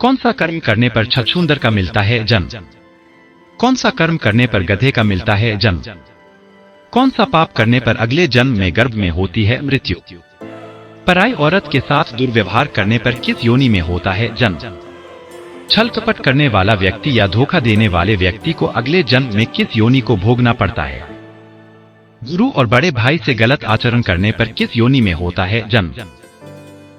कौन सा कर्म करने पर छछूंदर का मिलता है जन्म? कौन सा कर्म करने पर गधे का मिलता है जन्म? कौन सा पाप करने पर अगले जन्म में गर्भ में होती है मृत्यु? पराई औरत के साथ दुर्व्यवहार करने पर किस योनि में होता है जन्म? छल कपट करने वाला व्यक्ति या धोखा देने वाले व्यक्ति को अगले जन्म में किस योनि को भोगना पड़ता है? गुरु और बड़े भाई से गलत आचरण करने पर किस योनि में होता है जन्म?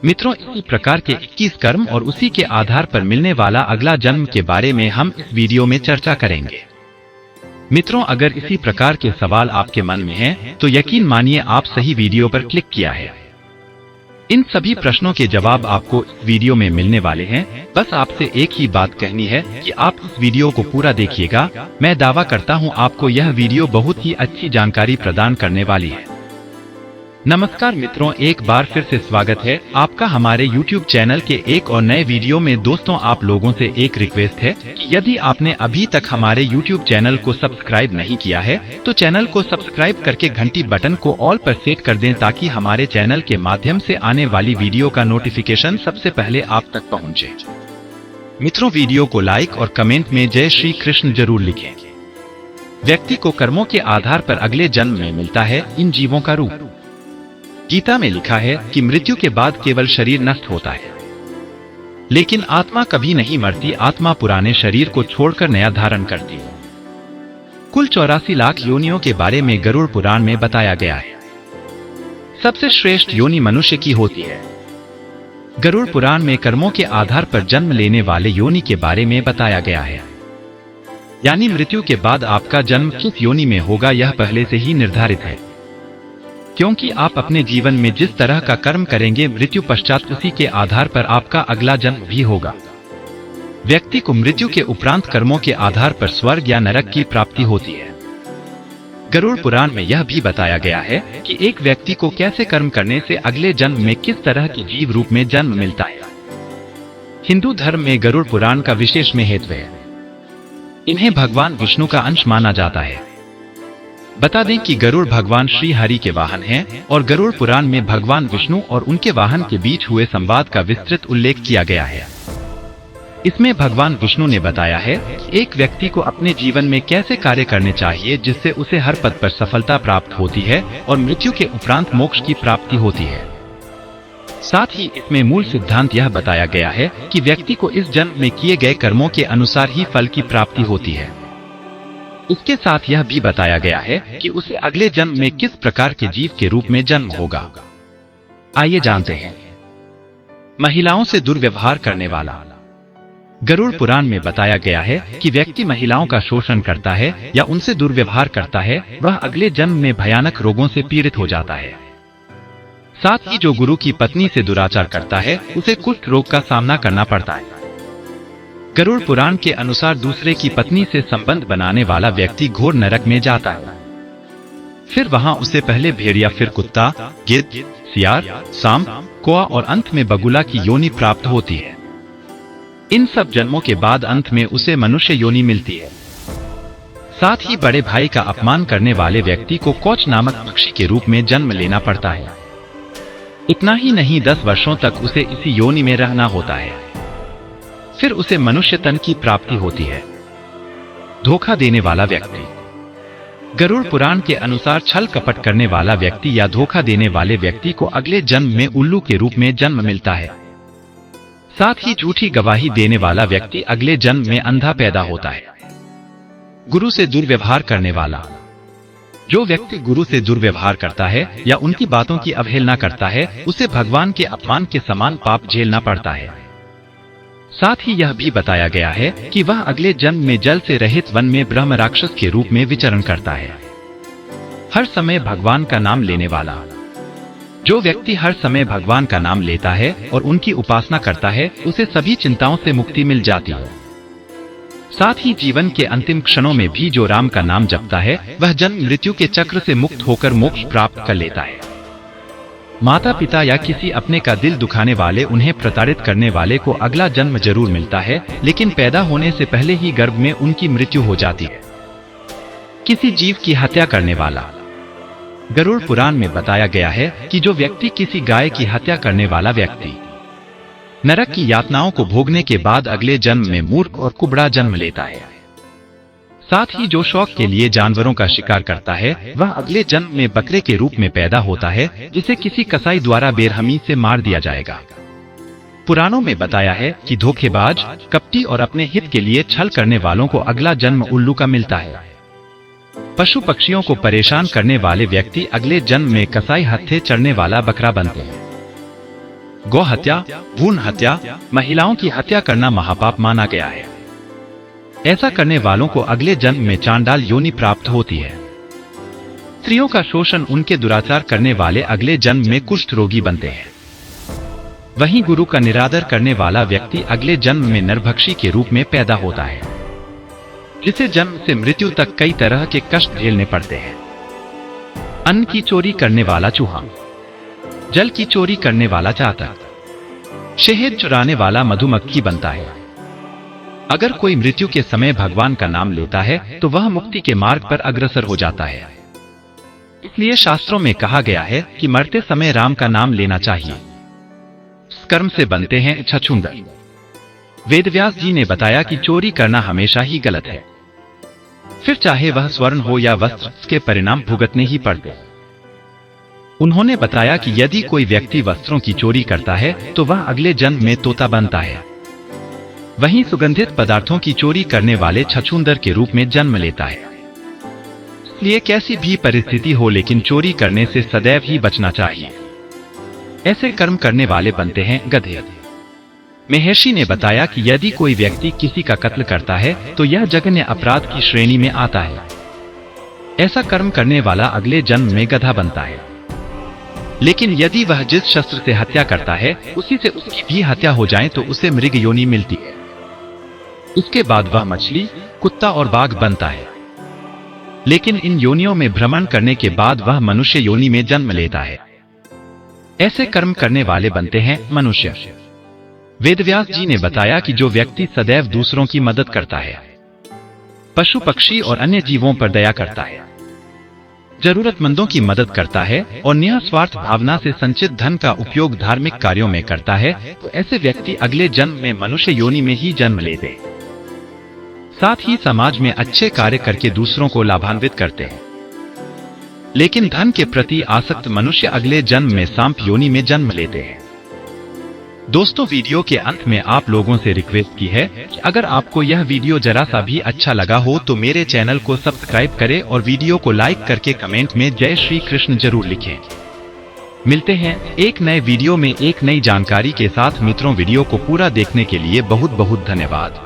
मित्रों, इसी प्रकार के 21 कर्म और उसी के आधार पर मिलने वाला अगला जन्म के बारे में हम इस वीडियो में चर्चा करेंगे। मित्रों, अगर इसी प्रकार के सवाल आपके मन में हैं, तो यकीन मानिए आप सही वीडियो पर क्लिक किया है। इन सभी प्रश्नों के जवाब आपको इस वीडियो में मिलने वाले हैं। बस आपसे एक ही बात कहनी है कि आप इस वीडियो को पूरा देखिएगा। मैं दावा करता हूं आपको यह वीडियो बहुत ही अच्छी जानकारी प्रदान करने वाली है। नमस्कार मित्रों, एक बार फिर से स्वागत है आपका हमारे YouTube चैनल के एक और नए वीडियो में। दोस्तों, आप लोगों से एक रिक्वेस्ट है कि यदि आपने अभी तक हमारे YouTube चैनल को सब्सक्राइब नहीं किया है तो चैनल को सब्सक्राइब करके घंटी बटन को ऑल पर सेट कर दें, ताकि हमारे चैनल के माध्यम से आने वाली वीडियो का नोटिफिकेशन सबसे पहले आप तक पहुँचे। मित्रों, वीडियो को लाइक और कमेंट में जय श्री कृष्ण जरूर लिखें। व्यक्ति को कर्मों के आधार पर अगले जन्म में मिलता है इन जीवों का रूप। गीता में लिखा है कि मृत्यु के बाद केवल शरीर नष्ट होता है, लेकिन आत्मा कभी नहीं मरती। आत्मा पुराने शरीर को छोड़कर नया धारण करती है। कुल 84 लाख योनियों के बारे में गरुड़ पुराण में बताया गया है। सबसे श्रेष्ठ योनि मनुष्य की होती है। गरुड़ पुराण में कर्मों के आधार पर जन्म लेने वाले योनि के बारे में बताया गया है। यानी मृत्यु के बाद आपका जन्म किस योनि में होगा यह पहले से ही निर्धारित है, क्योंकि आप अपने जीवन में जिस तरह का कर्म करेंगे मृत्यु पश्चात उसी के आधार पर आपका अगला जन्म भी होगा। व्यक्ति को मृत्यु के उपरांत कर्मों के आधार पर स्वर्ग या नरक की प्राप्ति होती है। गरुड़ पुराण में यह भी बताया गया है कि एक व्यक्ति को कैसे कर्म करने से अगले जन्म में किस तरह के जीव रूप में जन्म मिलता है। हिंदू धर्म में गरुड़ पुराण का विशेष महत्व है। इन्हें भगवान विष्णु का अंश माना जाता है। बता दें कि गरुड़ भगवान श्री हरि के वाहन हैं और गरुड़ पुराण में भगवान विष्णु और उनके वाहन के बीच हुए संवाद का विस्तृत उल्लेख किया गया है। इसमें भगवान विष्णु ने बताया है कि एक व्यक्ति को अपने जीवन में कैसे कार्य करने चाहिए जिससे उसे हर पद पर सफलता प्राप्त होती है और मृत्यु के उपरांत मोक्ष की प्राप्ति होती है। साथ ही इसमें मूल सिद्धांत यह बताया गया है कि व्यक्ति को इस जन्म में किए गए कर्मों के अनुसार ही फल की प्राप्ति होती है। इसके साथ यह भी बताया गया है कि उसे अगले जन्म में किस प्रकार के जीव के रूप में जन्म होगा। आइए जानते हैं। महिलाओं से दुर्व्यवहार करने वाला। गरुड़ पुराण में बताया गया है कि व्यक्ति महिलाओं का शोषण करता है या उनसे दुर्व्यवहार करता है, वह अगले जन्म में भयानक रोगों से पीड़ित हो जाता है। साथ ही जो गुरु की पत्नी से दुराचार करता है उसे कुष्ठ रोग का सामना करना पड़ता है। गरुड़ पुराण के अनुसार दूसरे की पत्नी से संबंध बनाने वाला व्यक्ति घोर नरक में जाता है। फिर वहां उसे पहले भेड़िया, फिर कुत्ता, गिद्ध, सियार, सांप, कौआ और अंत में बगुला की योनि प्राप्त होती है। इन सब जन्मों के बाद अंत में उसे मनुष्य योनि मिलती है। साथ ही बड़े भाई का अपमान करने वाले व्यक्ति को कौच नामक पक्षी के रूप में जन्म लेना पड़ता है। इतना ही नहीं, 10 वर्षों तक उसे इसी योनि में रहना होता है। फिर उसे मनुष्य तन की प्राप्ति होती है। धोखा देने वाला व्यक्ति। गरुड़ पुराण के अनुसार छल कपट करने वाला व्यक्ति या धोखा देने वाले व्यक्ति को अगले जन्म में उल्लू के रूप में जन्म मिलता है। साथ ही झूठी गवाही देने वाला व्यक्ति अगले जन्म में अंधा पैदा होता है। गुरु से दुर्व्यवहार करने वाला। जो व्यक्ति गुरु से दुर्व्यवहार करता है या उनकी बातों की अवहेलना करता है उसे भगवान के अपमान के समान पाप झेलना पड़ता है। साथ ही यह भी बताया गया है कि वह अगले जन्म में जल से रहित वन में ब्रह्म राक्षस के रूप में विचरण करता है। हर समय भगवान का नाम लेने वाला। जो व्यक्ति हर समय भगवान का नाम लेता है और उनकी उपासना करता है उसे सभी चिंताओं से मुक्ति मिल जाती है। साथ ही जीवन के अंतिम क्षणों में भी जो राम का नाम जपता है वह जन्म मृत्यु के चक्र से मुक्त होकर मोक्ष प्राप्त कर लेता है। माता पिता या किसी अपने का दिल दुखाने वाले, उन्हें प्रताड़ित करने वाले को अगला जन्म जरूर मिलता है, लेकिन पैदा होने से पहले ही गर्भ में उनकी मृत्यु हो जाती है। किसी जीव की हत्या करने वाला। गरुड़ पुराण में बताया गया है कि जो व्यक्ति किसी गाय की हत्या करने वाला व्यक्ति नरक की यातनाओं को भोगने के बाद अगले जन्म में मूर्ख और कुबड़ा जन्म लेता है। साथ ही जो शौक के लिए जानवरों का शिकार करता है वह अगले जन्म में बकरे के रूप में पैदा होता है, जिसे किसी कसाई द्वारा बेरहमी से मार दिया जाएगा। पुराणों में बताया है कि धोखेबाज, कपटी और अपने हित के लिए छल करने वालों को अगला जन्म उल्लू का मिलता है। पशु पक्षियों को परेशान करने वाले व्यक्ति अगले जन्म में कसाई हत्थे चढ़ने वाला बकरा बनते हैं। गौ हत्या, भ्रूण हत्या, महिलाओं की हत्या करना महापाप माना गया है। ऐसा करने वालों को अगले जन्म में चांडाल योनि प्राप्त होती है। स्त्रियों का शोषण, उनके दुराचार करने वाले अगले जन्म में कुष्ठ रोगी बनते हैं। वहीं गुरु का निरादर करने वाला व्यक्ति अगले जन्म में नरभक्षी के रूप में पैदा होता है, जिसे जन्म से मृत्यु तक कई तरह के कष्ट झेलने पड़ते हैं। अन्न की चोरी करने वाला चूहा, जल की चोरी करने वाला चातक, शहद चुराने वाला मधुमक्खी बनता है। अगर कोई मृत्यु के समय भगवान का नाम लेता है तो वह मुक्ति के मार्ग पर अग्रसर हो जाता है। इसलिए शास्त्रों में कहा गया है कि मरते समय राम का नाम लेना चाहिए। कर्म से बनते हैं छछूंदर। वेदव्यास जी ने बताया कि चोरी करना हमेशा ही गलत है, फिर चाहे वह स्वर्ण हो या वस्त्र, इसके परिणाम भुगतने ही पड़ते हैं। उन्होंने बताया कि यदि कोई व्यक्ति वस्त्रों की चोरी करता है तो वह अगले जन्म में तोता बनता है। वहीं सुगंधित पदार्थों की चोरी करने वाले छछूंदर के रूप में जन्म लेता है। इसलिए कैसी भी परिस्थिति हो, लेकिन चोरी करने से सदैव ही बचना चाहिए। ऐसे कर्म करने वाले बनते हैं गधे। महर्षि ने बताया कि यदि कोई व्यक्ति किसी का कत्ल करता है तो यह जघन्य अपराध की श्रेणी में आता है। ऐसा कर्म करने वाला अगले जन्म में गधा बनता है। लेकिन यदि वह जिस शस्त्र से हत्या करता है उसी से उसकी भी हत्या हो जाए तो उसे मृग योनि मिलती है। उसके बाद वह मछली, कुत्ता और बाघ बनता है। लेकिन इन योनियों में भ्रमण करने के बाद वह मनुष्य योनि में जन्म लेता है। ऐसे कर्म करने वाले बनते हैं मनुष्य। वेदव्यास जी ने बताया कि जो व्यक्ति सदैव दूसरों की मदद करता है, पशु पक्षी और अन्य जीवों पर दया करता है, जरूरतमंदों की मदद करता है और निस्वार्थ भावना से संचित धन का उपयोग धार्मिक कार्यों में करता है, तो ऐसे व्यक्ति अगले जन्म में मनुष्य योनि में ही जन्म लेते। साथ ही समाज में अच्छे कार्य करके दूसरों को लाभान्वित करते हैं। लेकिन धन के प्रति आसक्त मनुष्य अगले जन्म में सांप योनि में जन्म लेते हैं। दोस्तों, वीडियो के अंत में आप लोगों से रिक्वेस्ट की है कि अगर आपको यह वीडियो जरा सा भी अच्छा लगा हो तो मेरे चैनल को सब्सक्राइब करें और वीडियो को लाइक करके कमेंट में जय श्री कृष्ण जरूर लिखें। मिलते हैं एक नए वीडियो में एक नई जानकारी के साथ। मित्रों, वीडियो को पूरा देखने के लिए बहुत बहुत धन्यवाद।